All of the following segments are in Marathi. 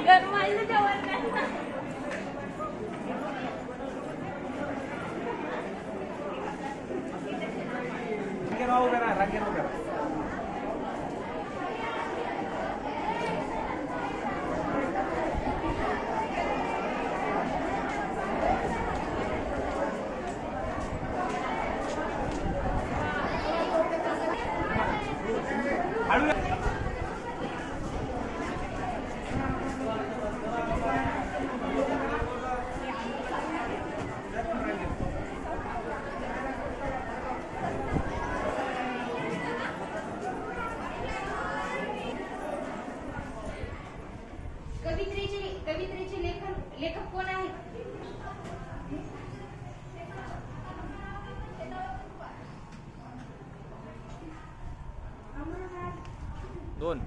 गरमाईचं जेवण काय कवित्रीचे लेखक कोण आहेत? दोन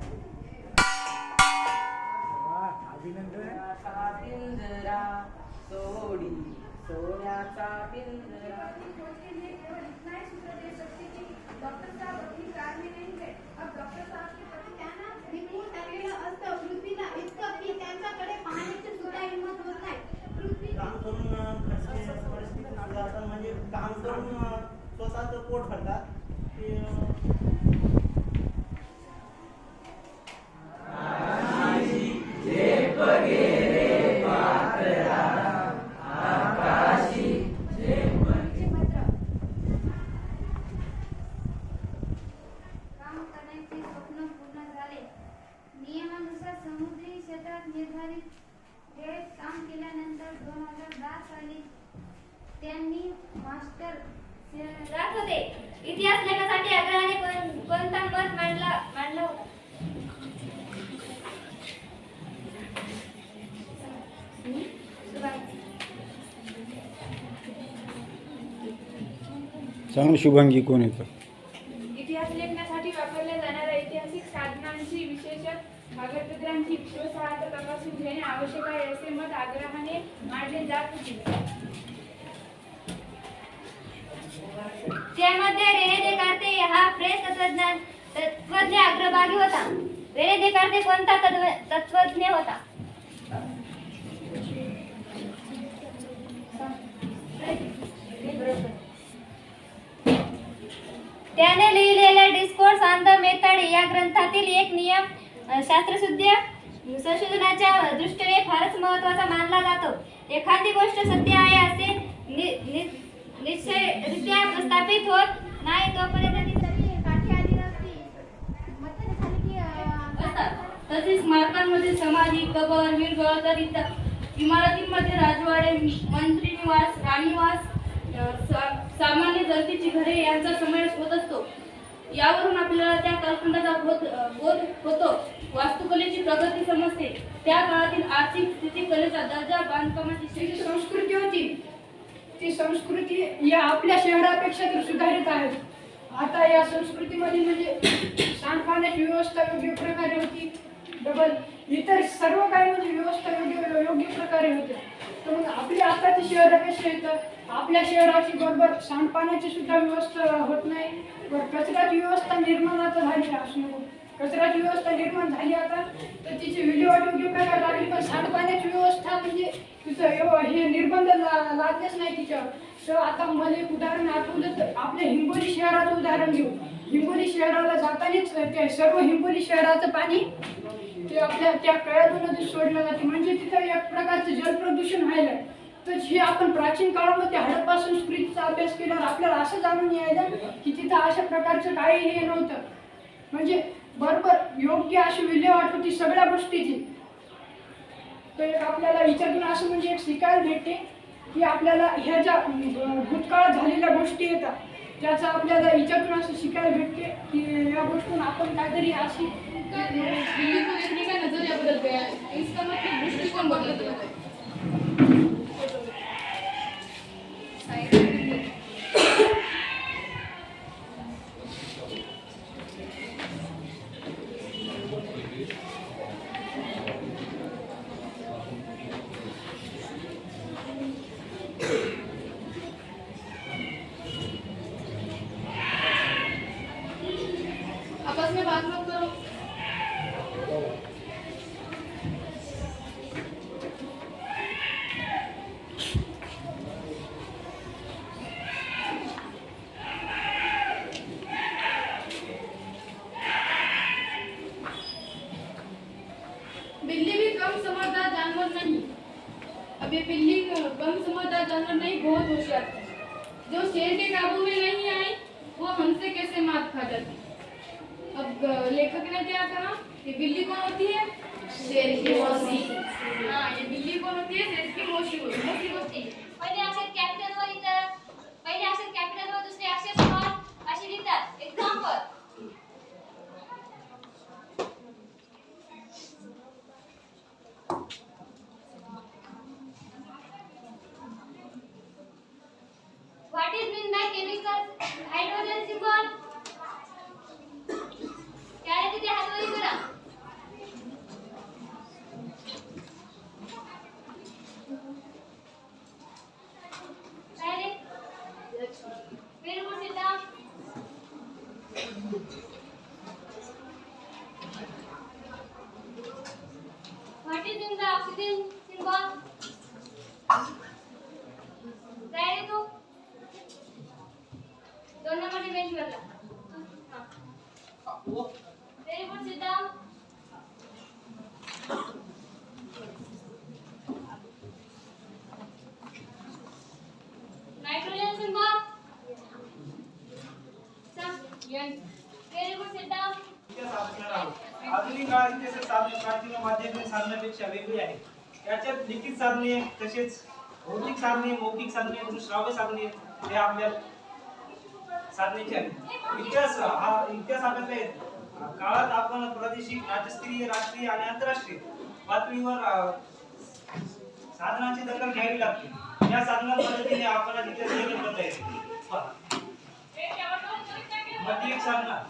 पिंजरा सोडी सोन्याचा पिंजरा डॉक्टर साहब अपनी कार में नहीं गए. अब डॉक्टर साहब के पती त्यांना निघून टाकलेलं असतं. पृथ्वीला इतकं की त्यांच्याकडे पाहण्याची सुद्धा हिंमत होत नाही. पृथ्वी काम करून परिस्थिती सुधारतात म्हणजे काम करून स्वतःचं पोट भरतात. नियमानुसार समुद्री क्षेत्रात निर्धारित वेळेत काम केल्यानंतर 2010 साली त्यांनी मास्टर राहत होते. इतिहास लेखासाठी आग्रहाने कोणता मत मांडला होता? सांग शुभांगी कोण येतं? इतिहास लेखनासाठी वापरल्या जाणाऱ्या ऐतिहासिक साधनांची विशेषतः कागदपत्रांची विश्वासार्हता तपासून घेणे आवश्यक आहे असे मत आग्रहाने मांडले जात होते. त्यामध्ये रेने देकार्ते हा फ्रेंच तत्वज्ञ अग्रभागी होता. रेने देकार्ते कोणता तत्वज्ञ होता? त्याने लिहिलेल्या डिस्कोर्स ऑन द मेथड या ग्रंथातील एक नियम शास्त्रशुद्ध संशोधनाच्या दृष्टीने फारच महत्त्वाचा मानला जातो. एखादी गोष्ट सत्य आहे असे निश्चयरित्या प्रस्थापित होत नाही तोपर्यंत ती तरी काठी आली नसती. तसेच स्मारकांमध्ये समाधी, कबर, वीरगळ तर इमारतींमध्ये राजवाडे, मंत्री निवास, राणीवास, सामान्य जनतेची घरे यांचा समावेश होत असतो. यावरून आपल्याला त्या कालखंडाचा बोध होतो. वास्तुकलेची प्रगती समजते. त्या काळातील आर्थिक स्थिती, कलेचा दर्जा, बांधकामाची संस्कृती होती. ती संस्कृती या आपल्या शहरापेक्षा तर सुधारित आहे. आता या संस्कृतीमध्ये म्हणजे सांडपाण्याची व्यवस्था योग्य प्रकारे होती. डबल इतर सर्व काही म्हणजे व्यवस्था योग्य प्रकारे होते. तर मग आपल्या आताची शहर कशी येतं, आपल्या शहराची बरोबर सांडपाण्याची सुद्धा व्यवस्था होत नाही. कचऱ्याची व्यवस्था निर्माण आता झाली असणं, कचऱ्याची व्यवस्था निर्माण झाली आता तर तिची विल्हेवाट योग्य प्रकारे लागली. पण सांडपाण्याची व्यवस्था म्हणजे तिचं हे निर्बंध लागलेच नाही तिच्यावर. तर आता मला एक उदाहरण आठवलं तर आपल्या हिंगोली शहराचं उदाहरण घेऊ. हिंगोली शहराला जातानाच ते सर्व हिंगोली शहराचं पाणी ते आपल्या त्या कळ्यातून नदीत सोडलं जाते. म्हणजे तिथं एक प्रकारचं जलप्रदूषण व्हायला. तर हे आपण प्राचीन काळामध्ये हडप्पा संस्कृतीचा अभ्यास केल्यावर आपल्याला असं जाणून यायचं की तिथं अशा प्रकारचं काही हे नव्हतं. म्हणजे बरोबर योग्य अशी विल्हेवाट होती सगळ्या गोष्टीची. तर एक आपल्याला याच्यातून असं म्हणजे एक शिकायला भेटते की आपल्याला ह्या ज्या भूतकाळात झालेल्या गोष्टी येतात त्याचा आपल्याला याच्यातून असं शिकायला भेटते की या गोष्टीतून आपण काहीतरी अशी नजरिया बदलते, इसका मतलब दृष्टिकोन बदलते. आपस में बात मत करो. कम समझदार जानवर नहीं। अब ये बिल्ली कम समझदार जानवर नहीं, बहुत होशियार है। जो शेर के काबू में नहीं आई वो हमसे कैसे मात खा जाती। अब लेखक ने क्या कहा, ये बिल्ली कौन होती है? शेर की मौसी। हाँ, ये बिल्ली कौन होती है? शेर की मौसी होती है। पहिले अक्षर कॅपिटलवर लिहितात, पहिले अक्षर कॅपिटलवर दुसरे अक्षर स्मॉल असे लिहितात. Example what is mean by chemical hydrogen symbol. काय आहे तिथे हातवरी करा. काय रे? Very good, sit down. What is in the oxygen symbol? काय रे तू? 2 नंबरच्या बेंचवरला. Very good, sit down. Nitrogen symbol. Very good, sit down. इतिहास आपल्याला आहोत. आधुनिक काळात इतिहास साधने प्राचीन व माध्यमिक साधनापेक्षा वेगळी आहे. याच्यात लिखित साधने तसेच भौतिक साधने, मौखिक साधने आणि श्राव्य साधने हे आपल्या साधनेचे आहेत. इतिहास अभ्यास काळात आपण प्रादेशिक, राज्यस्तरीय, राष्ट्रीय आणि आंतरराष्ट्रीय पातळीवर साधनांची दखल घ्यावी लागते. या साधना पद्धतीने आपण इतिहास निर्माण करता येते. मध्ये एक साधना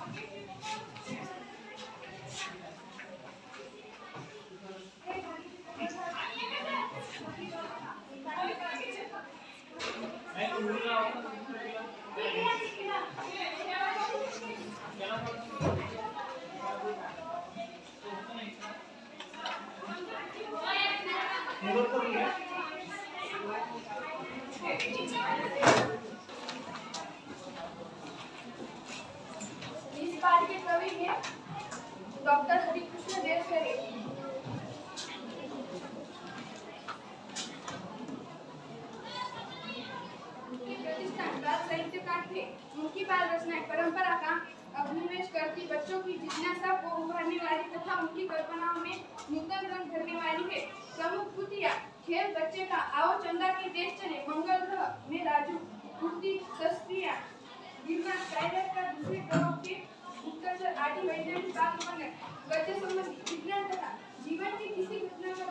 इस बार के कवि हैं डॉक्टर हरिकृष्ण देव सरे. उनके प्रतिष्ठान बाल साहित्य का थे. उनकी बाल रचनाएं परंपरा का अभिनिवेश करती बच्चों की जिज्ञासा को उभारने वाली तथा उनकी कल्पनाओं में नूतन रंग भरने वाली है. प्रमुख कृतियां खेल बच्चे का, आओ चंदा के देश चले, मंगल ग्रह में राजू, कुर्ती शस्त्रिया, गिरना स्काईलैंड का दूसरे ग्रहों के उत्कर्षण आदि वैज्ञानिक बात वर्णन, गद्य संबंधी विज्ञान तथा जीवन की किसी घटना का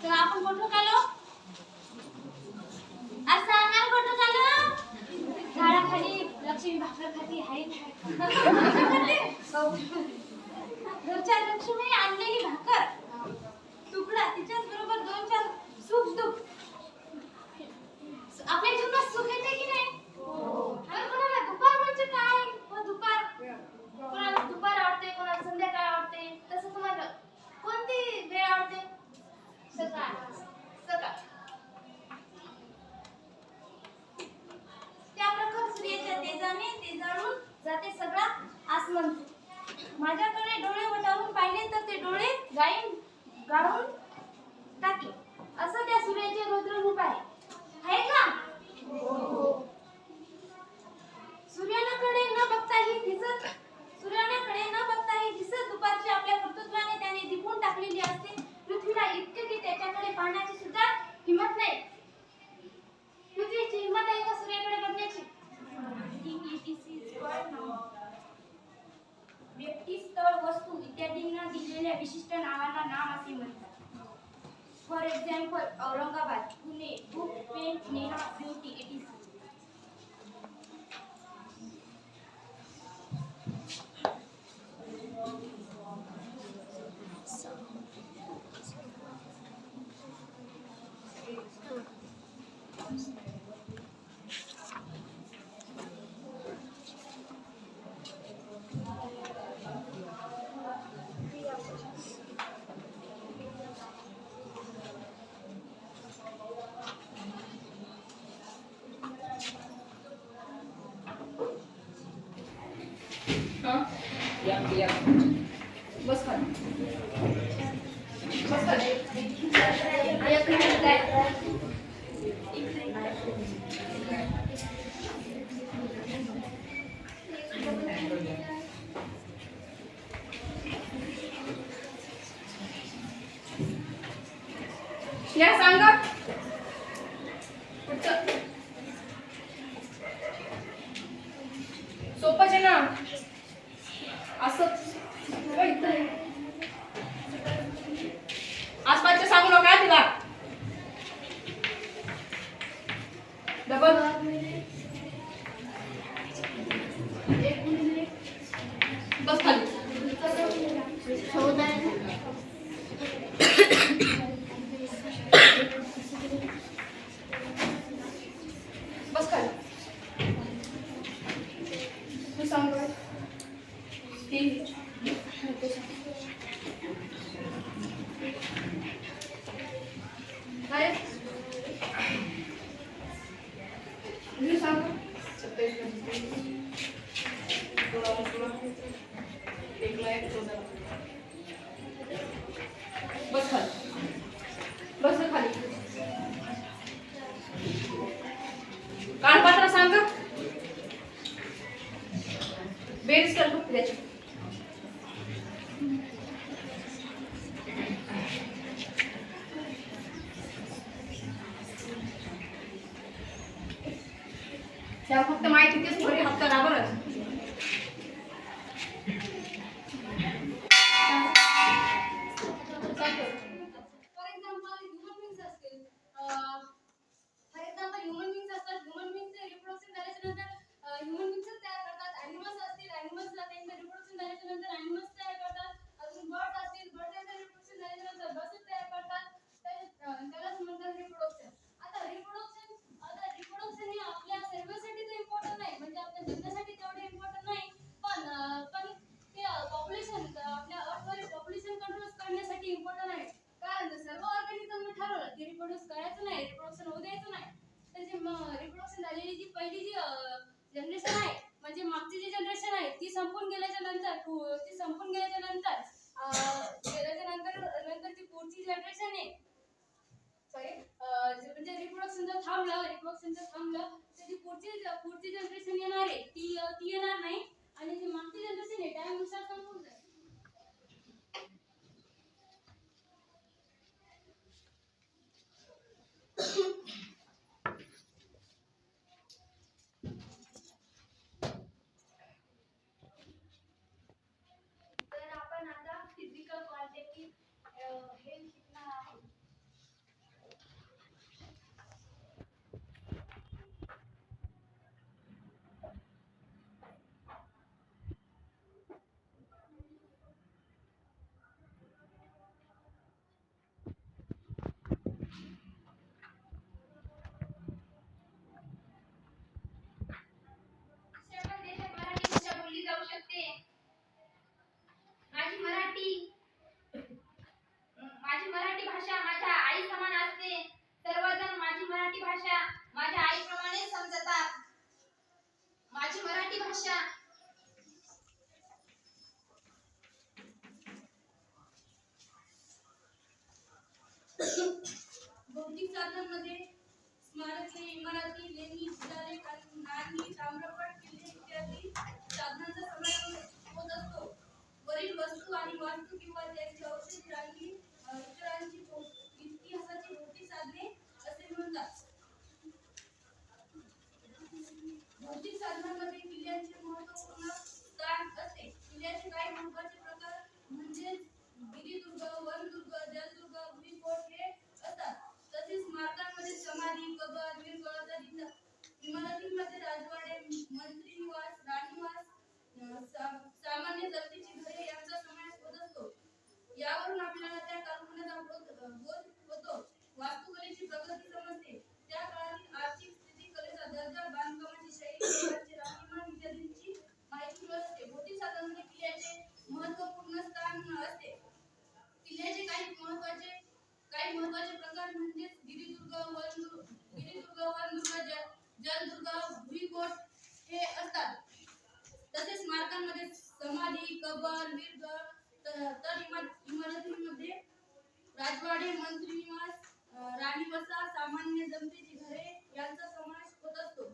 तर आपण कुठं चाललो? आज सांगा कुठं चाललो? झाडाखाली लक्ष्मी भाकर खाती आहे. घरच्या लक्ष्मी आणलेली भाकर तुकडा, तिच्याच बरोबर 2-4 सुख दुःख. आपल्या जीवनात सुख येते की नाही? आणि कोणाला दुपार म्हणजे काय? दुपार कोणाला दुपार आवडते, कोणाला संध्याकाळ आवडते. तसं तुम्हाला कोणती वेळ आवडते? सकाळ. त्या प्रकारे सूर्याच्या तेजाने तेजाळून जाते सगळा आसमंत. माझ्याकडे डोळे वटारून पाहिले तर ते डोळे गाळून टाकले. असं त्या सूर्याचे रौद्र रूप आहे का? सूर्याकडे न बघताही दिसत दुपारची आपल्या कर्तृत्वाने त्याने दिपून टाकलेली असते पृथ्वीला, इतके की त्याच्याकडे पाहण्याची सुद्धा हिंमत नाही. पृथ्वीची हिंमत आहे का सूर्याकडे बघण्याची? व्यक्ती, स्थळ, वस्तू इत्यादींना दिलेल्या विशिष्ट नावांना नाम असे म्हणतात. For example Aurangabad, Pune, book, pen, Neha, beauty, etc. बस खाली. बस खाली. एक मिनिट काय या सांगा. पुढचं. सोपंच आहे ना. असं आसपासच्या सांगू नका तिला. डबल. बस खाली. बस खाली. तू सांग बरं. ठीक. काय मी सांग. 27 बस खाली. बस खाली. कानपात्र सांग. बेरीज कर बघ त्याची. त्या फक्त माहिती तेच थोडी हप्ता राबरच. फॉर एक्झाम्पल ह्युमन बीइंग्स असतील. ह्युमन बीइंग्स असतात. ह्युमन बीइंगचे रिप्रोडक्शन झाल्याच्या नंतर ह्युमन बीइंग्स तयार करतात. ॲनिमल्स असतील. ॲनिमल्सला त्यांचं रिप्रोडक्शन झाल्याच्या नंतर ॲनिमल्स तयार करतात. अजून बर्ड्स असतील. बर्ड त्यांचं रिप्रोडक्शन झाल्याच्या नंतर बर्ड्स तयार करतात. त्यालाच म्हणतात रिप्रोडक्शन. आता रिप्रोडक्शन हे आपल्या सर्वांसाठी तर इम्पॉर्टंट नाही, म्हणजे आपल्या जगण्यासाठी तेवढे इम्पॉर्टंट नाही, पण ते पॉप्युलेशन आपल्या अर्थवरील पॉप्युलेशन कंट्रोल करण्यासाठी इम्पॉर्टंट आहे. कारण सर्व ऑर्गॅनिझमने ठरवलं की रिप्रोड्यूस करायचं नाही, रिप्रोडक्शन होऊ द्यायचं नाही. त्याची रिप्रोडक्शन झालेली जी पहिली जी जनरेशन आहे, म्हणजे मागची जी जनरेशन आहे ती संपून गेल्याच्या नंतर ती पुढची जनरेशन आहे. सॉरी, म्हणजे रिप्रोडक्शन जर थांबलं तर ती पुढची जनरेशन येणार आहे ती येणार नाही, आणि जी मागची जनरेशन आहे त्यानुसार संपून जाईल. तर आपण आता फिजिकल क्वांटिटी हे शिकणार आहोत. सर्व देशात मराठी भाषा बोलली जाऊ शकते. माझी मराठी भाषा माझ्या आई समान असते. सर्वजण माझी मराठी भाषा माझ्या आईप्रमाणे समजतात. माझी मराठी भाषा भौतिक साधनांमध्ये स्मारके, इमारती, लेणी, शिलालेख, नाणी, ताम्रपट, किल्ले इत्यादी साधनांचा समावेश होत असतो. वरील वस्तू आणि वास्तू किंवा त्यांची अवशेष रांगी इतरांची इतिहासाची भौतिक साधने असे म्हणतात. भौतिक साधनांमध्ये किल्ल्यांचे महत्त्वपूर्ण स्थान असते. किल्ल्याचे काही महत्त्वाचे प्रकार म्हणजे गिरिदुर्ग, वनदुर्ग, जलदुर्ग, भुईकोट हे असतात. तसेच स्मारकांमध्ये समाधी, कबर, वीरगळ तर इमारतींमध्ये राजवाडे, मंत्री निवास, राणीवास, सामान्य जनतेची घरे यांचा समावेश होत असतो. यावरून आपल्याला त्या कालखंडाचा बोध होतो. वास्तुकलेची प्रगती समजते. त्या काळातील आर्थिक स्थिती, कलेचा दर्जा, बांधकामाची शैली, लोकांचे राहणीमान इत्यादींची माहिती मिळते. भौतिक साधनांमध्ये किल्ल्याचे महत्त्वपूर्ण स्थान असते. किल्ल्याचे काही महत्त्वाचे प्रकार म्हणजे गिरिदुर्ग, वनदुर्ग, जलदुर्ग, भुईकोट हे असतात. तसेच स्मारकांमध्ये समाधी, कबर वीरगळ तर इमारतींमध्ये राजवाडे मंत्री निवास राणी वसा सामान्य जनतेची घरे यांचा समावेश होत असतो.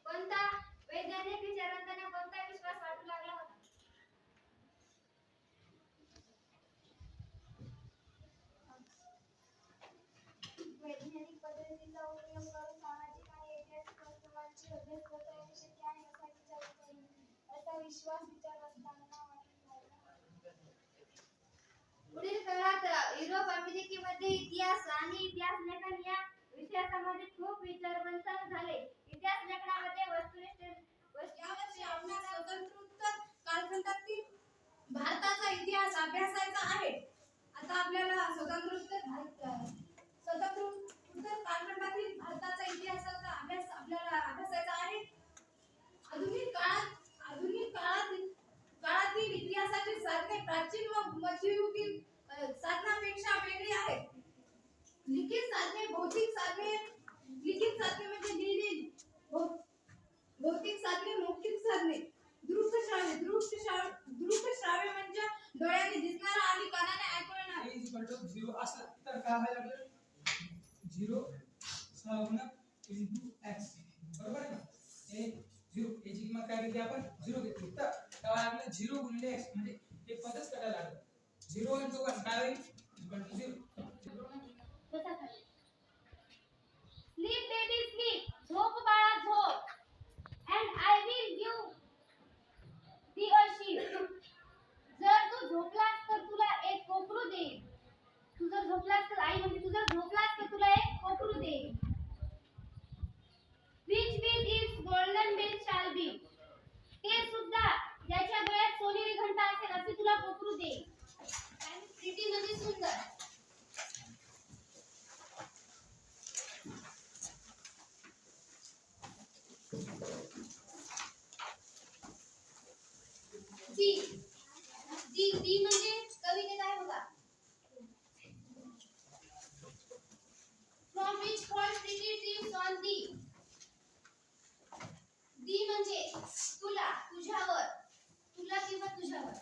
कोणता वैज्ञानिक विचारांना कोणता विश्वास वाटू लागला होता? वैज्ञानिक पद्धतीचा उपयोग करून सामाजिक आणि ऐतिहासिक वस्तूंची अभ्यास करता येणे शक्य आहे असा विश्वास विचारवंतांना वाटू लागला. पुढील काळात युरोप अमेरिकेमध्ये इतिहास आणि इतिहास लेखन या विषयासंबंधित खूप विचारवंत झाले. इतिहास लेखनामध्ये यावर्षी आपणास स्वतंत्रोत्तर कालखंडातील भारताचा इतिहास अभ्यासायचा आहे. आता आपल्याला स्वतंत्रोत्तर कालखंडातील भारताचा इतिहासाचा अभ्यास आपल्याला अभ्यासायचा आहे. आधुनिक काळातील इतिहासाची साधने प्राचीन व मध्ययुगीन साधनांपेक्षा वेगळी आहेत. लिखित साधने म्हणजे लिहिलेली, भौतिक साधने मौखिक साधने, दृश्यश्राव्य म्हणजे डोळ्याने दिसणारा आणि कानाने ऐकणारा. झिरो असला तर काय व्हायला लागलं 0 into x बरोबर आहे ना. हे 0 याची किंमत काय घेतली आपण 0 घेतली तर काय लागलं 0 गुणिले x म्हणजे हे पदच काढायला लागलं. 0 into 1 काय होईल 0. स्लीप बेबी स्लीप, झोप बाळा झोप, and I will give thee a sheep. जर तू झोपलास तर तुला एक कोकरू देईन. तू जर झोपलास तर आई म्हणजे तू जर झोपलास तर तुला एक कोकरू देईन. Which with its golden bell shall be. ते सुद्धा ज्याच्या गळ्यात सोनेरी घंटा असेल असे तुला कोकरू देईन. आणि प्रीती म्हणजे सुंदर. दी म्हणजे कवितेत आहे बघा. From which fall pretty dreams on thee. दी म्हणजे तुला, तुझ्यावर, तुला किंवा तुझ्यावर.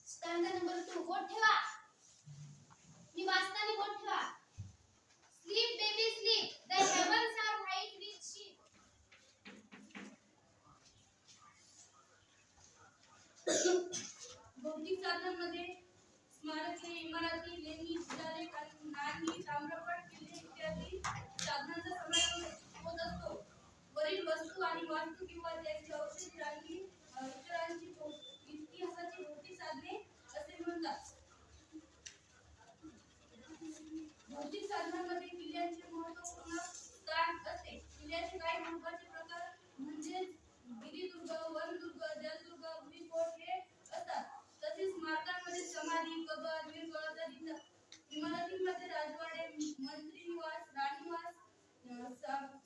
स्टँडर्ड नंबर 2 बोट ठेवा. मी वाचताना बोट ठेवा. Sleep baby sleep, the heavens are white with sheep. भौतिक साधनांमध्ये स्मारके इमारती लेणी शिलालेख नाणी ताम्रपट किल्ले इत्यादी साधनांचा समावेश होत असतो. वरील वस्तू आणि वास्तू किंवा त्यांची औषधी रांगी इतरांची इतिहासाची भौतिक साधने असे म्हणतात. भौतिक साधनांमध्ये किल्ल्यांचे महत्त्वपूर्ण स्थान असते. किल्ल्याचे काही महत्त्वाचे प्रकार म्हणजे गिरिदुर्ग, वनदुर्ग, जलदुर्ग, भुईकोट हे असतात. तसेच स्मारकांमध्ये समाधी, कबर, वीरगळ तर इमारतींमध्ये राजवाडे, मंत्री निवास, राणीवास,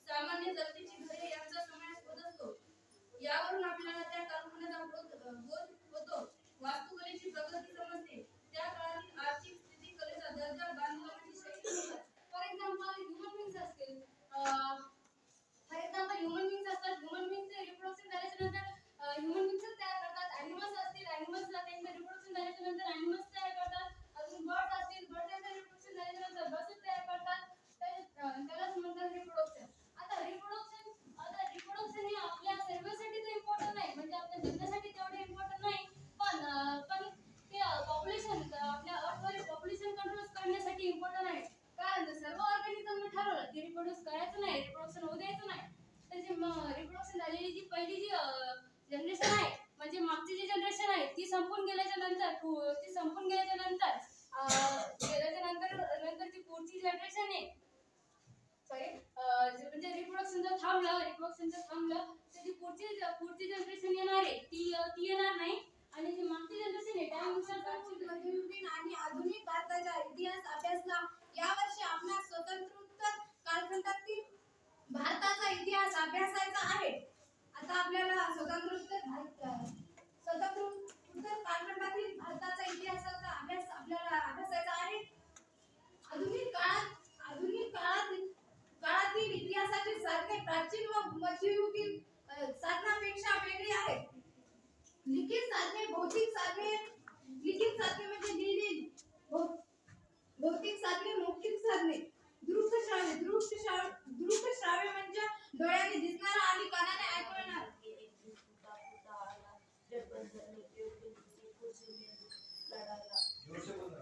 सामान्य जनतेची घरे यांचा समावेश होत असतो. यावरून आपल्याला त्या कालखंडाचा बोध होतो. वास्तुकलेची प्रगती समजते. त्या काळातील आर्थिक स्थिती, कलेचा दर्जा, बांधकामाची शैली. फॉर एक्झाम्पल ह्युमन बीइंग्स असतील. ह्युमन बीइंगचे रिप्रोडक्शन झाल्याच्या नंतर ह्युमन बीइंग्स तयार करतात. ॲनिमल्स असतील, ॲनिमल्सला त्यांचं रिप्रोडक्शन झाल्याच्या नंतर ॲनिमल्स तयार करतात. अजून बर्ड्स असतील, बर्ड्सचं रिप्रोडक्शन झाल्याच्या नंतर बर्ड्स तयार करतात. त्यालाच म्हणतात रिप्रोडक्शन. आता रिप्रोडक्शन हे आपल्या सर्वांसाठी तर इम्पॉर्टंट नाही, म्हणजे आपल्या जगण्यासाठी तेवढे इम्पॉर्टंट नाही, पण ते पॉप्युलेशन आपल्या अर्थवरील पॉप्युलेशन कंट्रोल करण्यासाठी इम्पॉर्टंट आहे. कारण सर्व ऑर्गॅनिझमने ठरवलं की रिप्रोड्यूस करायचं नाही, रिप्रोडक्शन होऊ द्यायचं नाही. त्याची रिप्रोडक्शन झालेली जी पहिली जी जनरेशन आहे, म्हणजे मागची जी जनरेशन आहे ती संपून गेल्याच्या नंतरची पुढची जनरेशन आहे म्हणजे रिप्रोडक्शन जर थांबलं तर जी पुढची जनरेशन येणार आहे ती येणार नाही. आणि जी मागची जनरेशन आहे त्यानुसार मध्ययुगीन आणि आधुनिक भारताचा इतिहास अभ्यासला. यावर्षी आपणास स्वतंत्रोत्तर कालखंडातील भारताचा इतिहास अभ्यासायचा आहे. आता आपल्याला स्वतंत्रोत्तर मध्ययुगीन साधनापेक्षा वेगळी आहेत. लिखित साधने भौतिक साधने म्हणजे लिहिलेली भौतिक साधने मौखिक साधने दृक श्राव्य म्हणजे डोळ्याने दिसणारा आणि कानाने ऐकू येणार. जोर से बोलना.